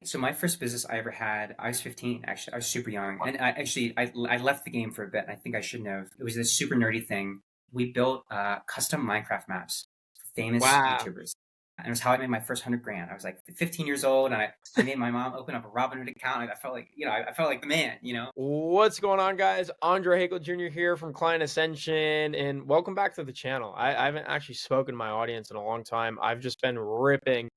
So my first business I ever had, I was 15. Actually, I was super young, and I left the game for a bit. I think I shouldn't have. It was this super nerdy thing. We built custom Minecraft maps for famous Wow. YouTubers, and it was how I made my first 100 grand. I was like 15 years old, and I made my mom open up a Robinhood account. And I felt like I felt like the man. What's going on, guys? Andre Hakel Jr. here from Client Ascension, and welcome back to the channel. I haven't actually spoken to my audience in a long time. I've just been ripping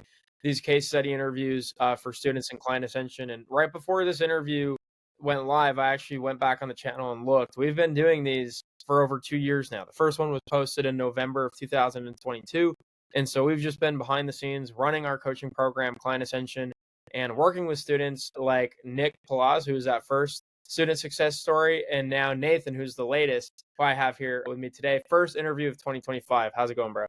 these case study interviews for students in Client Ascension. And right before this interview went live, I actually went back on the channel and looked. We've been doing these for over 2 years now. The first one was posted in November of 2022. And so we've just been behind the scenes running our coaching program, Client Ascension, and working with students like Nick Palaz, who was at first student success story, and now Nathan, who's the latest, who I have here with me today. First interview of 2025. How's it going, bro?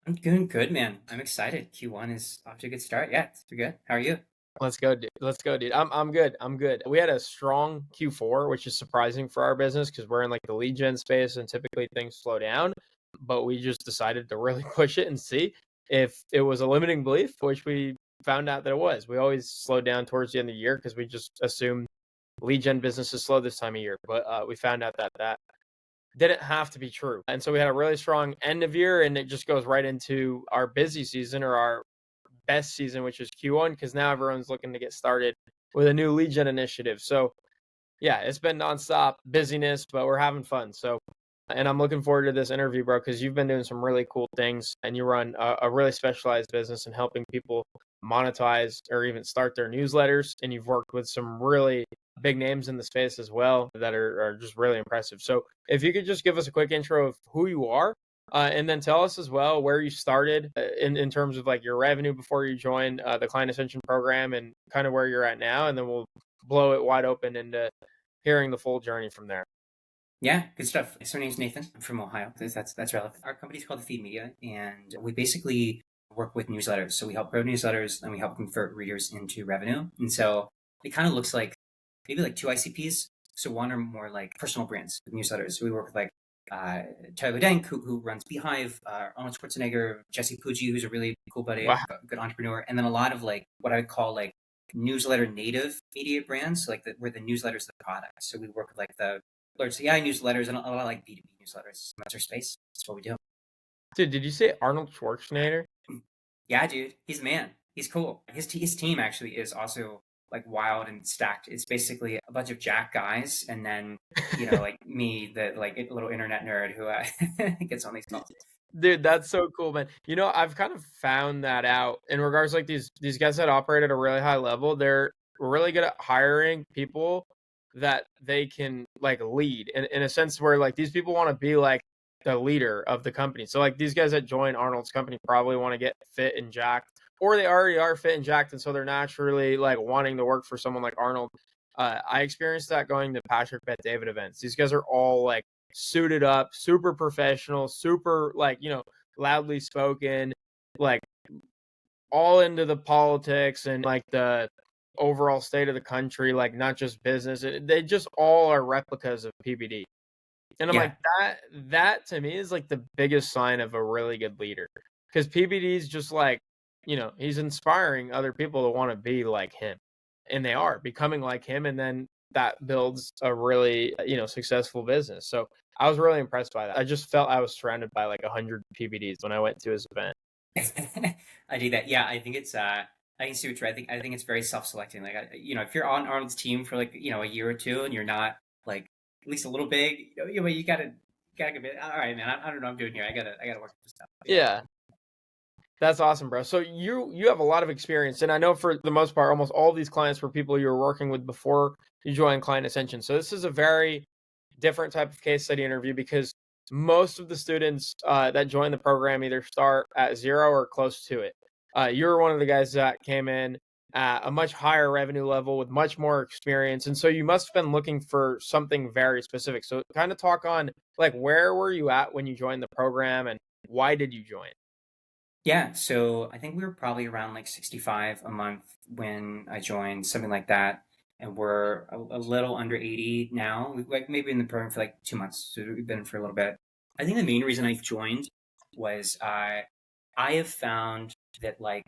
I'm doing good, man. I'm excited. Q1 is off to a good start. Yeah, it's good. How are you? Let's go, dude. Let's go, dude. I'm good. I'm good. We had a strong Q4, which is surprising for our business because we're in like the lead gen space and typically things slow down. But we just decided to really push it and see if it was a limiting belief, which we found out that it was. We always slowed down towards the end of the year because we just assume lead gen business is slow this time of year. But we found out that didn't have to be true. And so we had a really strong end of year, and it just goes right into our busy season or our best season, which is Q1, because now everyone's looking to get started with a new lead gen initiative. So yeah, it's been nonstop busyness, but we're having fun. So, and I'm looking forward to this interview, bro, because you've been doing some really cool things and you run a really specialized business in helping people monetize or even start their newsletters. And you've worked with some really big names in the space as well that are just really impressive. So, if you could just give us a quick intro of who you are. And then tell us as well where you started in terms of like your revenue before you joined the Client Ascension program and kind of where you're at now. And then we'll blow it wide open into hearing the full journey from there. Yeah, good stuff. So my name's Nathan. I'm from Ohio. That's relevant. Our company's called the Feed Media, and we basically work with newsletters. So we help grow newsletters, and we help convert readers into revenue. And so it kind of looks like maybe like two ICPs. So one are more like personal brands with newsletters. So we work with like uh, Tyler Denk, who runs Beehive, Arnold Schwarzenegger, Jesse Pujji, who's a really cool buddy, Wow. good entrepreneur, and then a lot of like what I would call like newsletter native media brands, so like where the newsletters the product. So we work with like the Lord CI newsletters and a lot of like B2B newsletters. That's our space. That's what we do. Dude, did you say Arnold Schwarzenegger? Yeah, dude, he's a man. He's cool. His team actually is also like wild and stacked. It's basically a bunch of jack guys, and then like me, the like little internet nerd who gets on these calls. Dude, that's so cool, man. I've kind of found that out in regards to, like these guys that operate at a really high level. They're really good at hiring people that they can like lead in a sense where like these people want to be like the leader of the company. So like these guys that join Arnold's company probably want to get fit and jacked, or they already are fit and jacked, and so they're naturally like wanting to work for someone like Arnold. I experienced that going to Patrick Bet David events. These guys are all like suited up, super professional, super like, loudly spoken, like all into the politics and like the overall state of the country, like not just business. They just all are replicas of PBD. And I'm Yeah, like, that to me is like the biggest sign of a really good leader. Because PBD is just like, he's inspiring other people to want to be like him. And they are becoming like him. And then that builds a really, successful business. So I was really impressed by that. I just felt I was surrounded by like 100 PBDs when I went to his event. I do that. Yeah, I think it's I can see what you're. I think it's very self-selecting. Like if you're on Arnold's team for like a year or two and you're not like at least a little big, you gotta commit. All right, man. I don't know what I'm doing here. I gotta work this stuff. Yeah. Yeah. That's awesome, bro. So you have a lot of experience, and I know for the most part, almost all of these clients were people you were working with before you joined Client Ascension. So this is a very different type of case study interview because most of the students that join the program either start at zero or close to it. You're one of the guys that came in at a much higher revenue level with much more experience, and so you must have been looking for something very specific. So kind of talk on like where were you at when you joined the program, and why did you join? Yeah, so I think we were probably around like 65 a month when I joined, something like that. And we're a little under 80 now. We've like maybe in the program for like 2 months. So we've been for a little bit. I think the main reason I joined was I have found that like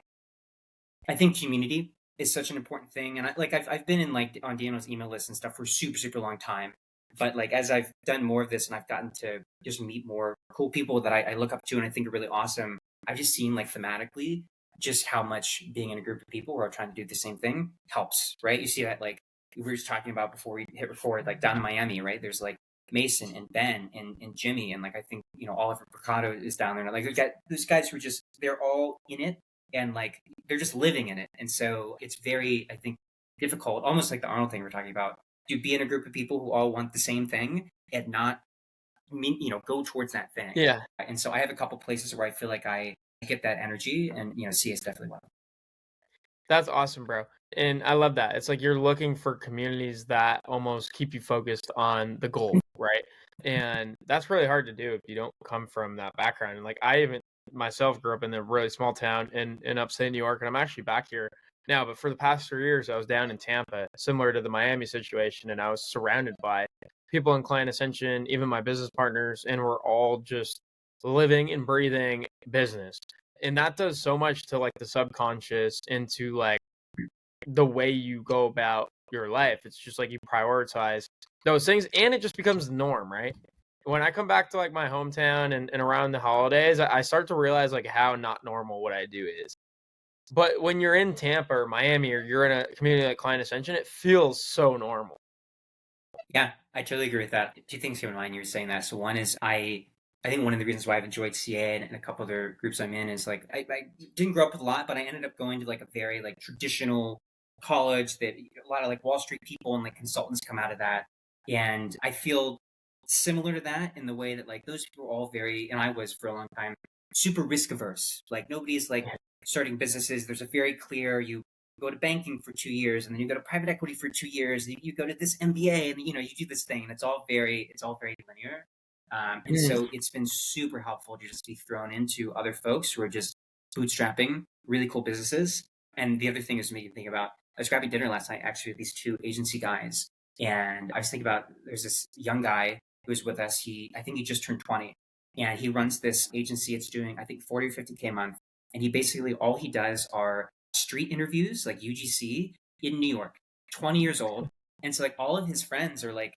I think community is such an important thing. And I've been in like on Daniel's email list and stuff for super, super long time. But like as I've done more of this and I've gotten to just meet more cool people that I look up to and I think are really awesome, I've just seen like thematically just how much being in a group of people who are trying to do the same thing helps, right? You see that like we were just talking about before we hit record, like down in Miami, right? There's like Mason and Ben and Jimmy and like I think Oliver Mercado is down there. And, like we've got those guys who are just they're all in it and like they're just living in it. And so it's very, I think, difficult, almost like the Arnold thing we're talking about, to be in a group of people who all want the same thing and not go towards that thing. Yeah. And so I have a couple places where I feel like I get that energy, and CA is definitely one of them. That's awesome, bro. And I love that. It's like you're looking for communities that almost keep you focused on the goal, right? And that's really hard to do if you don't come from that background. And like I even myself grew up in a really small town in upstate New York, and I'm actually back here now. But for the past 3 years, I was down in Tampa, similar to the Miami situation, and I was surrounded by people in Client Ascension, even my business partners, and we're all just living and breathing business. And that does so much to like the subconscious into like the way you go about your life. It's just like you prioritize those things and it just becomes the norm, right? When I come back to like my hometown and around the holidays, I start to realize like how not normal what I do is. But when you're in Tampa or Miami or you're in a community like Client Ascension, it feels so normal. Yeah, I totally agree with that. Two things came to mind. You were saying that. So one is I think one of the reasons why I've enjoyed CA and a couple other groups I'm in is like I didn't grow up with a lot, but I ended up going to like a very like traditional college that a lot of like Wall Street people and like consultants come out of that, and I feel similar to that in the way that like those people are all very, and I was for a long time, super risk averse. Like nobody's like starting businesses. There's a very clear you go to banking for 2 years and then you go to private equity for 2 years and you go to this MBA and you do this thing and it's all very linear. And Mm. so it's been super helpful to just be thrown into other folks who are just bootstrapping really cool businesses. And the other thing is making me think about I was grabbing dinner last night actually with these two agency guys. And I was thinking about there's this young guy who was with us. I think he just turned 20 and he runs this agency. It's doing, I think 40 or 50K a month. And he basically, all he does are street interviews like UGC in New York, 20 years old. And so like all of his friends are like,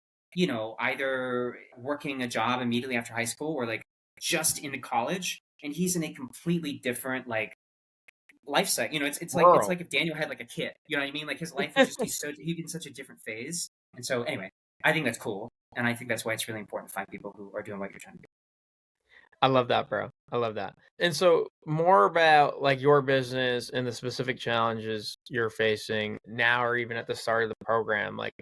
either working a job immediately after high school or like just into college. And he's in a completely different like life cycle. It's Rural. like if Daniel had like a kid. You know what I mean? Like his life is just he's in such a different phase. And so anyway, I think that's cool. And I think that's why it's really important to find people who are doing what you're trying to do. I love that, bro. I love that. And so, more about like your business and the specific challenges you're facing now, or even at the start of the program. Like,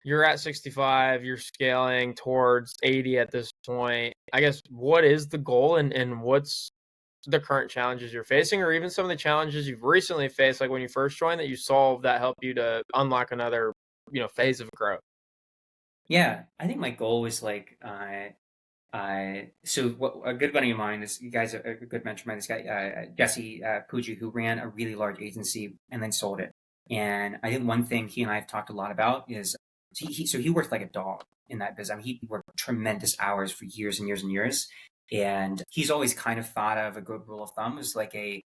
you're at 65, you're scaling towards 80 at this point. I guess, what is the goal and what's the current challenges you're facing, or even some of the challenges you've recently faced, like when you first joined, that you solved that helped you to unlock another, phase of growth? Yeah, I think my goal was like so what a good buddy of mine is you guys are a good mentor of mine. This guy Jesse Pucci, who ran a really large agency and then sold it. And I think one thing he and I have talked a lot about is he worked like a dog in that business. I mean, he worked tremendous hours for years and years and years. And he's always kind of thought of a good rule of thumb is like a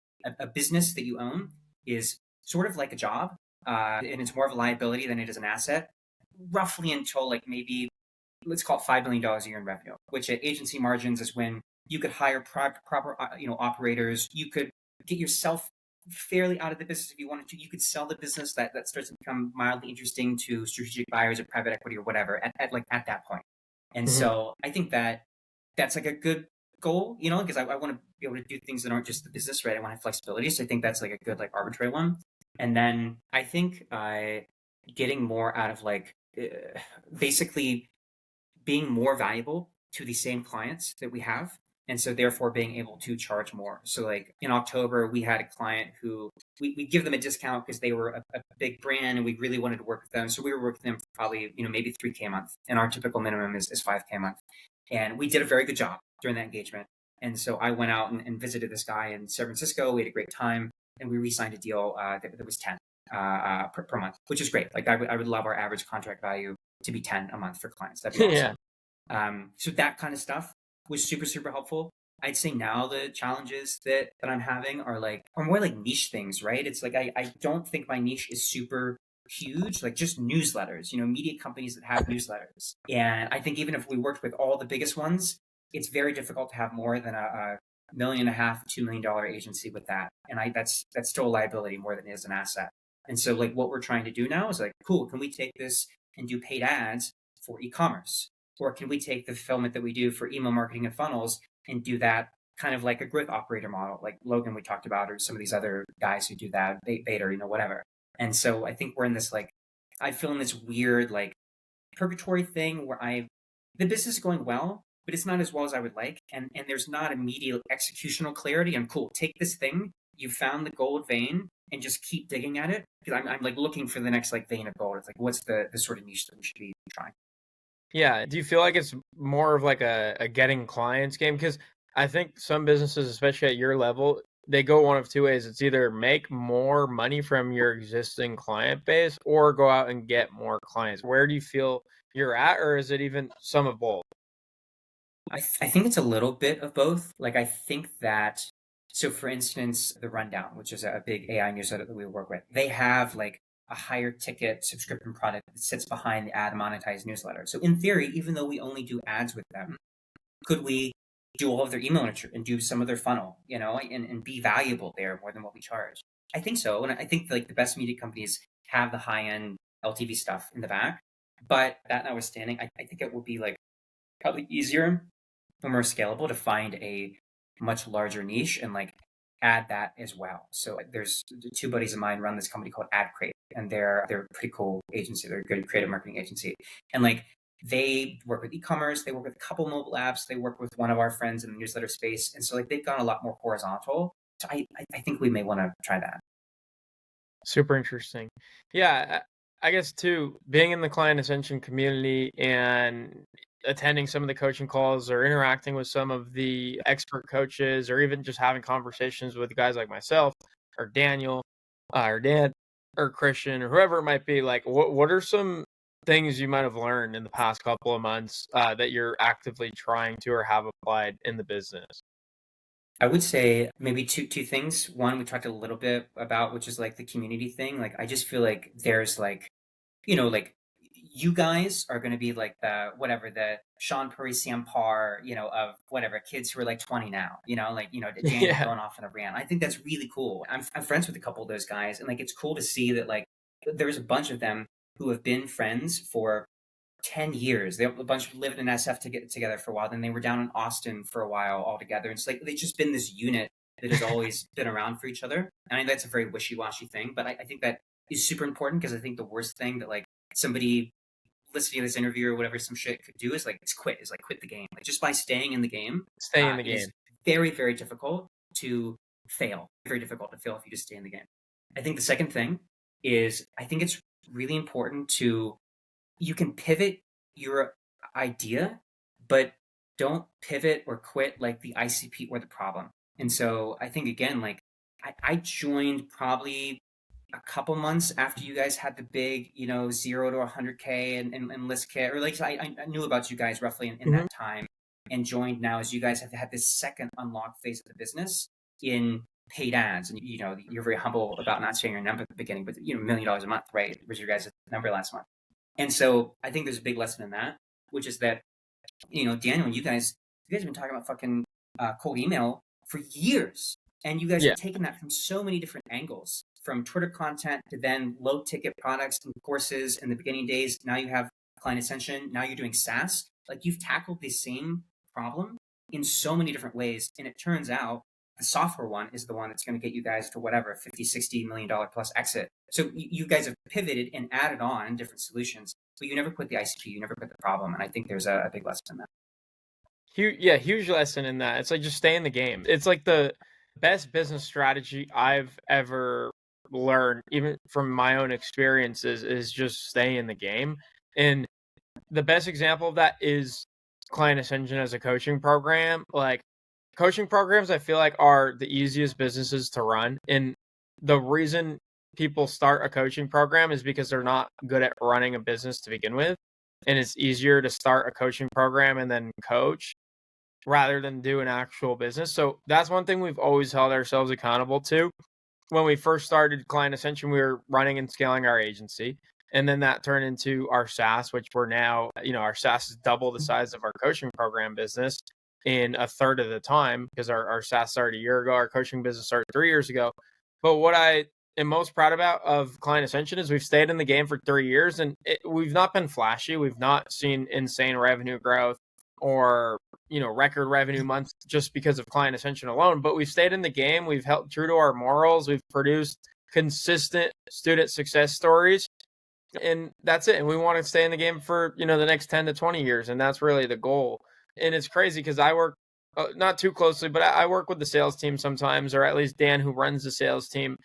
business that you own is sort of like a job, and it's more of a liability than it is an asset, roughly until like maybe let's call it $5 million a year in revenue, which at agency margins is when you could hire proper operators. You could get yourself fairly out of the business if you wanted to. You could sell the business that starts to become mildly interesting to strategic buyers or private equity or whatever at that point. And Mhm. so I think that's like a good goal, because I want to be able to do things that aren't just the business, right? I want to have flexibility. So I think that's like a good like arbitrary one. And then I think getting more out of like basically being more valuable to the same clients that we have. And so therefore being able to charge more. So like in October, we had a client who we give them a discount because they were a big brand and we really wanted to work with them. So we were working with them for probably, maybe 3K a month. And our typical minimum is 5K a month. And we did a very good job during that engagement. And so I went out and visited this guy in San Francisco. We had a great time and we re-signed a deal that was 10 per month, which is great. Like I would love our average contract value to be 10 a month for clients. That'd be Yeah. awesome. So that kind of stuff was super, super helpful. I'd say now the challenges that I'm having are more like niche things, right? It's like I don't think my niche is super huge, like just newsletters, media companies that have newsletters. And I think even if we worked with all the biggest ones, it's very difficult to have more than a $1.5 million, $2 million agency with that. And that's still a liability more than it is an asset. And so like what we're trying to do now is like, cool, can we take this and do paid ads for e-commerce? Or can we take the fulfillment that we do for email marketing and funnels and do that kind of like a growth operator model, like Logan we talked about, or some of these other guys who do that, Beta, whatever. And so I think we're in this like, I feel in this weird like purgatory thing where the business is going well, but it's not as well as I would like, and there's not immediate executional clarity. I'm cool. Take this thing, you found the gold vein, and just keep digging at it because I'm like looking for the next like vein of gold. It's like what's the sort of niche that we should be trying. Yeah. Do you feel like it's more of like a getting clients game? Because I think some businesses, especially at your level, they go one of two ways. It's either make more money from your existing client base or go out and get more clients. Where do you feel you're at, or is it even some of both? I think it's a little bit of both. Like, I think that, so for instance, The Rundown, which is a big AI newsletter that we work with, they have like a higher ticket subscription product that sits behind the ad monetized newsletter. So, in theory, even though we only do ads with them, could we do all of their email nurture and do some of their funnel, and be valuable there more than what we charge? I think so. And I think like the best media companies have the high end LTV stuff in the back. But that notwithstanding, I think it will be like probably easier and more scalable to find a much larger niche and like add that as well. So there's two buddies of mine run this company called AdCrate, and they're a pretty cool agency. They're a good creative marketing agency, and like they work with e-commerce. They work with a couple mobile apps. They work with one of our friends in the newsletter space, and so like they've gone a lot more horizontal. So I think we may want to try that. Super interesting. Yeah, I guess too, being in the Client Ascension community and attending some of the coaching calls or interacting with some of the expert coaches or even just having conversations with guys like myself or Daniel or Dan or Christian or whoever it might be, like what are some things you might have learned in the past couple of months that you're actively trying to or have applied in the business? I would say maybe two things. One we talked a little bit about, which is like the community thing. Like I just feel like there's like like you guys are going to be like the Sean Puri Sampar, of whatever kids who are like 20 now, Daniel Yeah. going off on a rant. I think that's really cool. I'm friends with a couple of those guys, and like it's cool to see that like there's a bunch of them who have been friends for 10 years. They a bunch lived in SF to get together for a while. Then they were down in Austin for a while all together. And it's like they've just been this unit that has always been around for each other. And I know that's a very wishy-washy thing, but I think that is super important because I think the worst thing that like somebody listening to this interview or whatever some shit could do is like quit the game. Like just by staying in the game, Stay in the it is game. very, very difficult to fail. Very difficult to fail if you just stay in the game. I think the second thing is I think it's really important to you can pivot your idea, but don't pivot or quit like the ICP or the problem. And so I think again, like I joined probably a couple months after you guys had the big, 0 to 100K and list kit, or like I knew about you guys roughly in Mhm. that time and joined now as you guys have had this second unlocked phase of the business in paid ads. And, you're very humble about not saying your number at the beginning, but, $1 million a month, right? Was your guys' number last month. And so I think there's a big lesson in that, which is that, Daniel, you guys have been talking about fucking cold email for years. And you guys Yeah. have taken that from so many different angles, from Twitter content to then low ticket products and courses in the beginning days. Now you have Client Ascension. Now you're doing SaaS. Like you've tackled the same problem in so many different ways. And it turns out the software one is the one that's going to get you guys to whatever, 50, $60 million plus exit. So you guys have pivoted and added on different solutions, but you never quit the ICP, you never quit the problem. And I think there's a big lesson in that. Huge lesson in that. It's like just stay in the game. It's like the best business strategy I've ever learned, even from my own experiences, is just stay in the game. And the best example of that is Client Ascension as a coaching program. Like coaching programs, I feel like are the easiest businesses to run. And the reason people start a coaching program is because they're not good at running a business to begin with. And it's easier to start a coaching program and then coach rather than do an actual business. So that's one thing we've always held ourselves accountable to. When we first started Client Ascension, we were running and scaling our agency. And then that turned into our SaaS, which we're now, our SaaS is double the size of our coaching program business in a third of the time, because our SaaS started a year ago. Our coaching business started 3 years ago. But what I am most proud about of Client Ascension is we've stayed in the game for 3 years, and we've not been flashy. We've not seen insane revenue growth or record revenue months just because of Client Ascension alone, but we've stayed in the game. We've held true to our morals. We've produced consistent student success stories, and that's it. And we want to stay in the game for the next 10 to 20 years, and that's really the goal. And it's crazy because I work not too closely, but I work with the sales team sometimes, or at least Dan, who runs the sales team,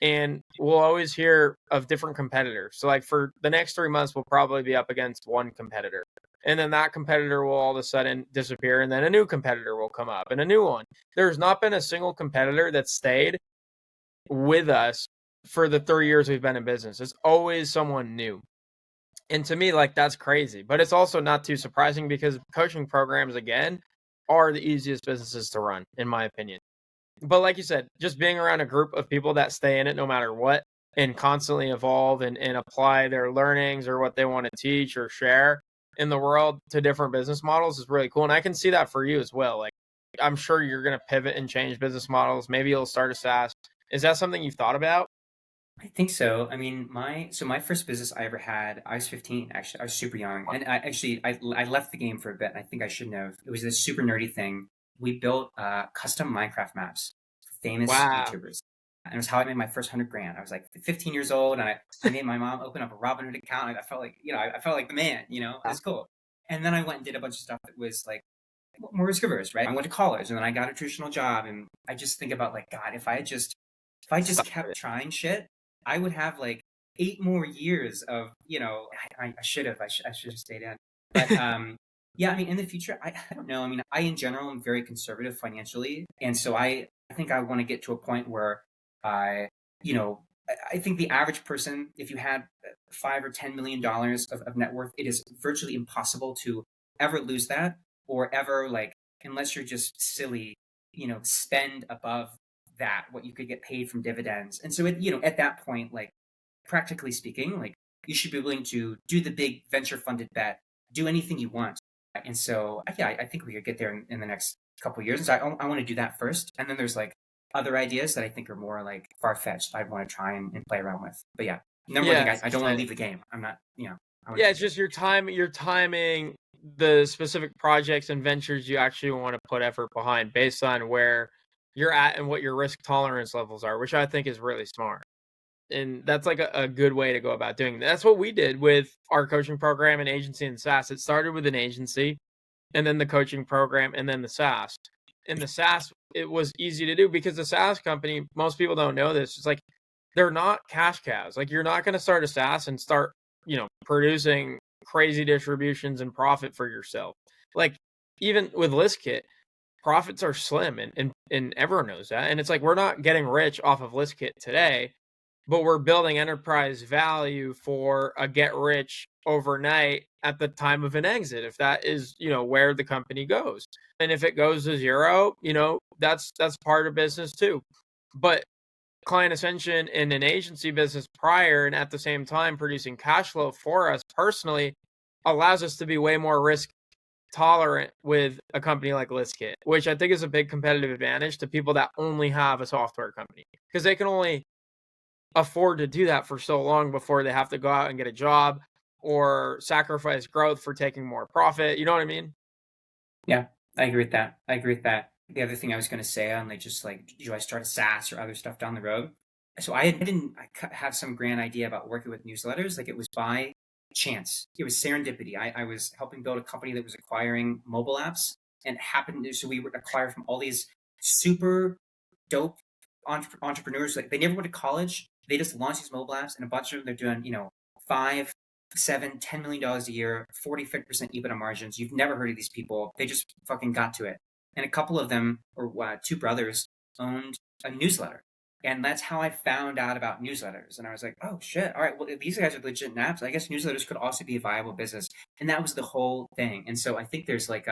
and we'll always hear of different competitors. So like for the next 3 months, we'll probably be up against one competitor. And then that competitor will all of a sudden disappear, and then a new competitor will come up and a new one. There's not been a single competitor that stayed with us for the 3 years we've been in business. It's always someone new. And to me, like, that's crazy. But it's also not too surprising because coaching programs, again, are the easiest businesses to run, in my opinion. But like you said, just being around a group of people that stay in it no matter what and constantly evolve and apply their learnings or what they want to teach or share in the world to different business models is really cool. And I can see that for you as well. Like, I'm sure you're going to pivot and change business models. Maybe you'll start a SaaS. Is that something you've thought about? I think so. I mean, my first business I ever had, I was 15 actually. I was super young, and I left the game for a bit. And I think I shouldn't have. It was this super nerdy thing. We built custom Minecraft maps for famous Wow. YouTubers, and it was how I made my first 100 grand. I was like 15 years old, and I made my mom open up a Robinhood account. And I felt like I felt like the man. It's cool. And then I went and did a bunch of stuff that was like more risk averse, right? I went to college, and then I got a traditional job, and I just think about like God, if I just Stop kept it. trying shit, I would have like 8 more years of, I should have, I should have stayed in. But yeah, I mean, in the future, I don't know. I mean, I in general am very conservative financially. And so I think I want to get to a point where I, I think the average person, if you had $5 or $10 million of net worth, it is virtually impossible to ever lose that or ever like, unless you're just silly, spend above that what you could get paid from dividends. And so at that point, like practically speaking, like you should be willing to do the big venture funded bet, do anything you want. And so yeah, I think we could get there in the next couple of years. And so I want to do that first, and then there's like other ideas that I think are more like far fetched. I'd want to try and play around with. But yeah, number one thing, Yeah. I don't want to leave the game. I'm not, I want to Yeah, keep it's it. just you're timing the specific projects and ventures you actually want to put effort behind based on where you're at and what your risk tolerance levels are, which I think is really smart. And that's like a good way to go about doing it. That's what we did with our coaching program and agency and SaaS. It started with an agency and then the coaching program and then the SaaS. And the SaaS, it was easy to do because the SaaS company, most people don't know this. It's like they're not cash cows. Like you're not going to start a SaaS and start, producing crazy distributions and profit for yourself. Like even with ListKit, profits are slim and everyone knows that. And it's like we're not getting rich off of ListKit today, but we're building enterprise value for a get rich overnight at the time of an exit, if that is where the company goes. And if it goes to zero, that's part of business too. But Client Ascension in an agency business prior and at the same time producing cash flow for us personally allows us to be way more risk tolerant with a company like ListKit, which I think is a big competitive advantage to people that only have a software company because they can only afford to do that for so long before they have to go out and get a job or sacrifice growth for taking more profit. You know what I mean? Yeah, I agree with that. I agree with that. The other thing I was going to say on like just like do I start a SaaS or other stuff down the road? So I have some grand idea about working with newsletters. Like it was by chance. It was serendipity. I was helping build a company that was acquiring mobile apps and happened to, so we would acquire from all these super dope entrepreneurs. Like they never went to college. They just launched these mobile apps and a bunch of them they're doing, five, seven, $10 million a year, 40-50% EBITDA margins. You've never heard of these people. They just fucking got to it. And a couple of them, or two brothers, owned a newsletter. And that's how I found out about newsletters. And I was like, oh shit, all right, well, if these guys are legit apps, I guess newsletters could also be a viable business. And that was the whole thing. And so I think there's like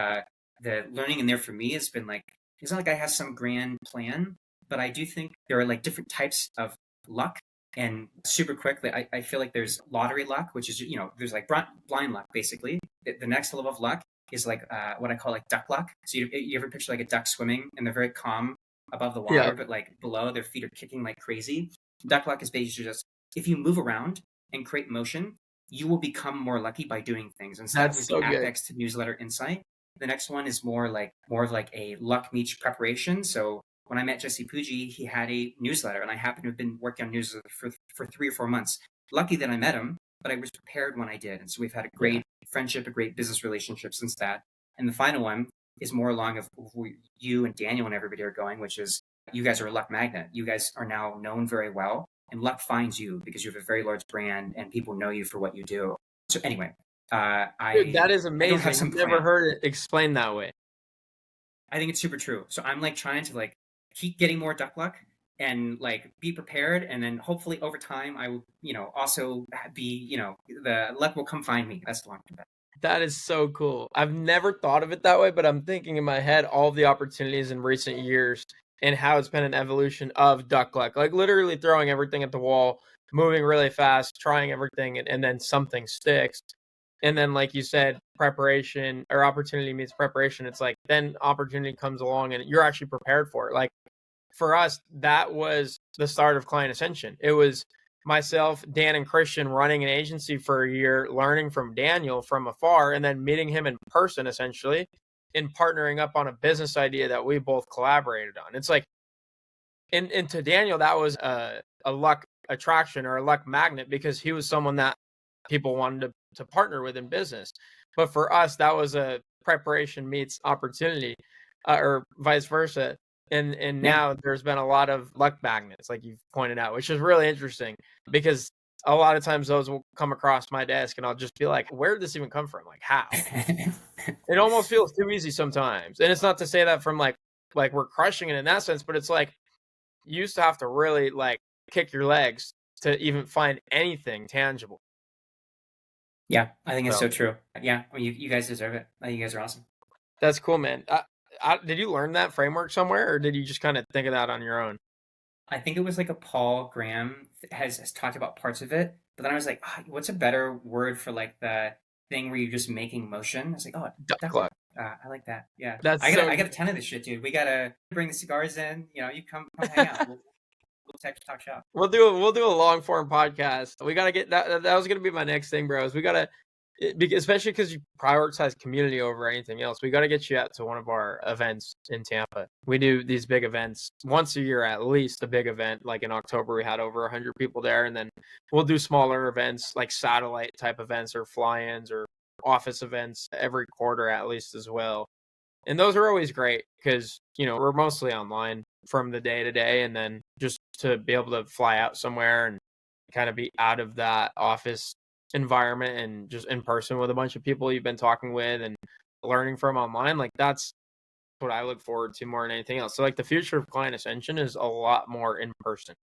the learning in there for me has been like, it's not like I have some grand plan, but I do think there are like different types of luck. And super quickly, I feel like there's lottery luck, which is, there's like blind luck, basically. The next level of luck is like what I call like duck luck. So you ever picture like a duck swimming and they're very calm above the Yeah, water, but like below their feet are kicking like crazy. Duck luck is basically just if you move around and create motion, you will become more lucky by doing things. And so that that's was the so good. apex to newsletter insight. The next one is more of like a luck meets preparation. So when I met Jesse Pujji, he had a newsletter, and I happened to have been working on newsletter for 3 or 4 months. Lucky that I met him, but I was prepared when I did, and so we've had a Yeah. great friendship, a great business relationship since that. And the final one is more along of where you and Daniel and everybody are going, which is you guys are a luck magnet. You guys are now known very well, and luck finds you because you have a very large brand and people know you for what you do. So anyway, Dude, that I is I don't have amazing. some Never plan. heard it explained that way. I think it's super true. So I'm like trying to like keep getting more duck luck and like be prepared, and then hopefully over time I will, also be, the luck will come find me. That's the long term bet. That is so cool. I've never thought of it that way, but I'm thinking in my head all of the opportunities in recent years and how it's been an evolution of duck luck. Like literally throwing everything at the wall, moving really fast, trying everything, and then something sticks. And then, like you said, preparation or opportunity meets preparation. It's like then opportunity comes along and you're actually prepared for it. Like for us, that was the start of Client Ascension. It was myself, Dan, and Christian running an agency for a year, learning from Daniel from afar, and then meeting him in person, essentially, and partnering up on a business idea that we both collaborated on. It's like, and to Daniel, that was a luck attraction or a luck magnet because he was someone that people wanted to partner with in business. But for us, that was a preparation meets opportunity, or vice versa. And Yeah. now there's been a lot of luck magnets, like you've pointed out, which is really interesting because a lot of times those will come across my desk and I'll just be like, where did this even come from? Like how? It almost feels too easy sometimes. And it's not to say that from like we're crushing it in that sense, but it's like you used to have to really like kick your legs to even find anything tangible. Yeah, I think it's So so true. Yeah, I mean, you guys deserve it. You guys are awesome. that's cool, man. Did you learn that framework somewhere, or did you just kind of think of that on your own? I think it was like a Paul Graham has talked about parts of it, but then I was like, what's a better word for like the thing where you're just making motion? I was like, oh, Duck duck luck. luck. I like that. Yeah, That's I got so I got good. a ton of this shit, dude. We gotta bring the cigars in. You come hang out. We'll text talk shop. We'll do a long form podcast. We gotta get that. That was gonna be my next thing, bros. We gotta, especially because you prioritize community over anything else. We gotta get you out to one of our events in Tampa. We do these big events once a year, at least a big event. Like in October, we had over 100 people there, and then we'll do smaller events like satellite type events or fly-ins or office events every quarter at least as well. And those are always great because we're mostly online from the day to day, and then just to be able to fly out somewhere and kind of be out of that office environment and just in person with a bunch of people you've been talking with and learning from online, like that's what I look forward to more than anything else. So like the future of Client Ascension is a lot more in person.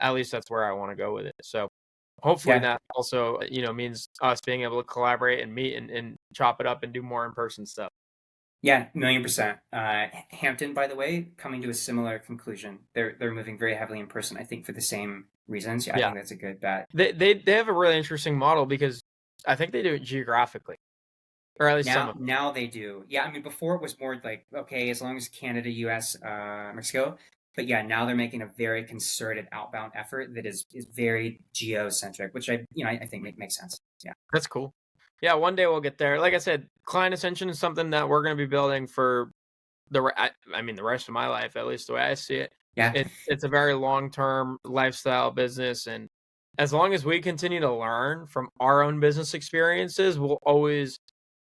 At least that's where I want to go with it. So hopefully Yeah, that also means us being able to collaborate and meet and chop it up and do more in person stuff. yeah, 1,000,000%. Hampton, by the way, coming to a similar conclusion. They're moving very heavily in person. I think for the same reasons. Yeah, I Yeah. think that's a good bet. They have a really interesting model because I think they do it geographically, or at least some Now, of it. now they do. Yeah, I mean, before it was more like, okay, as long as Canada, U.S., Mexico. But yeah, now they're making a very concerted outbound effort that is very geocentric, which I think makes sense. Yeah. That's cool. Yeah, one day we'll get there. Like I said, Client Ascension is something that we're going to be building for I mean the rest of my life, at least the way I see it. Yeah. It's a very long term lifestyle business, and as long as we continue to learn from our own business experiences, we'll always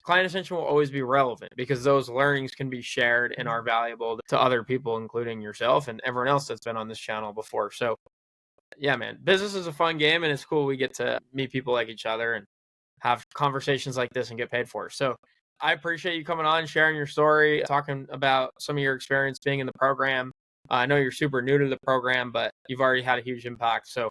Client Ascension will always be relevant because those learnings can be shared and are valuable to other people, including yourself and everyone else that's been on this channel before. So yeah, man, business is a fun game, and it's cool we get to meet people like each other and have conversations like this and get paid for. So I appreciate you coming on, sharing your story, talking about some of your experience being in the program. I know you're super new to the program, but you've already had a huge impact. So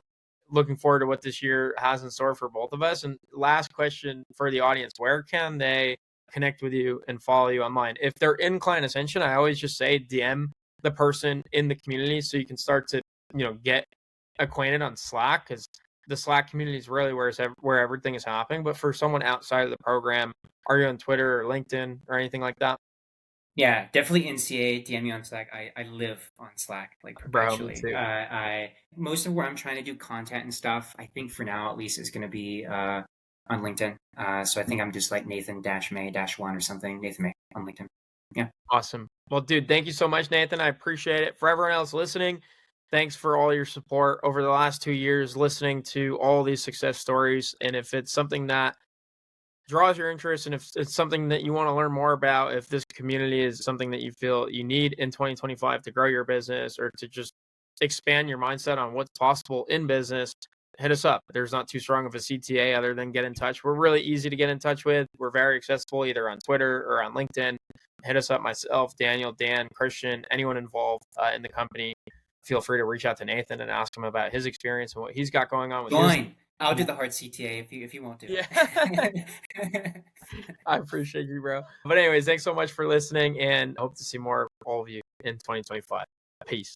looking forward to what this year has in store for both of us. And last question for the audience, where can they connect with you and follow you online. If they're in Client Ascension, I always just say DM the person in the community so you can start to, get acquainted on Slack, because the Slack community is really where everything is happening. But for someone outside of the program, are you on Twitter or LinkedIn or anything like that? Yeah, definitely NCA. DM me on Slack. I live on Slack like Bro, me perpetually. too. I most of where I'm trying to do content and stuff, I think for now at least is going to be on LinkedIn. So I think I'm just like Nathan-May-1 or something. Nathan May on LinkedIn. Yeah. Awesome. Well, dude, thank you so much, Nathan. I appreciate it. For everyone else listening, thanks for all your support over the last 2 years, listening to all these success stories. And if it's something that draws your interest, and if it's something that you want to learn more about, if this community is something that you feel you need in 2025 to grow your business or to just expand your mindset on what's possible in business, hit us up. There's not too strong of a CTA other than get in touch. We're really easy to get in touch with. We're very accessible either on Twitter or on LinkedIn. Hit us up, myself, Daniel, Dan, Christian, anyone involved in the company. Feel free to reach out to Nathan and ask him about his experience and what he's got going on with his. Join. I'll do the hard CTA if you won't do Yeah. it. I appreciate you, bro. But anyways, thanks so much for listening, and hope to see more of all of you in 2025. Peace.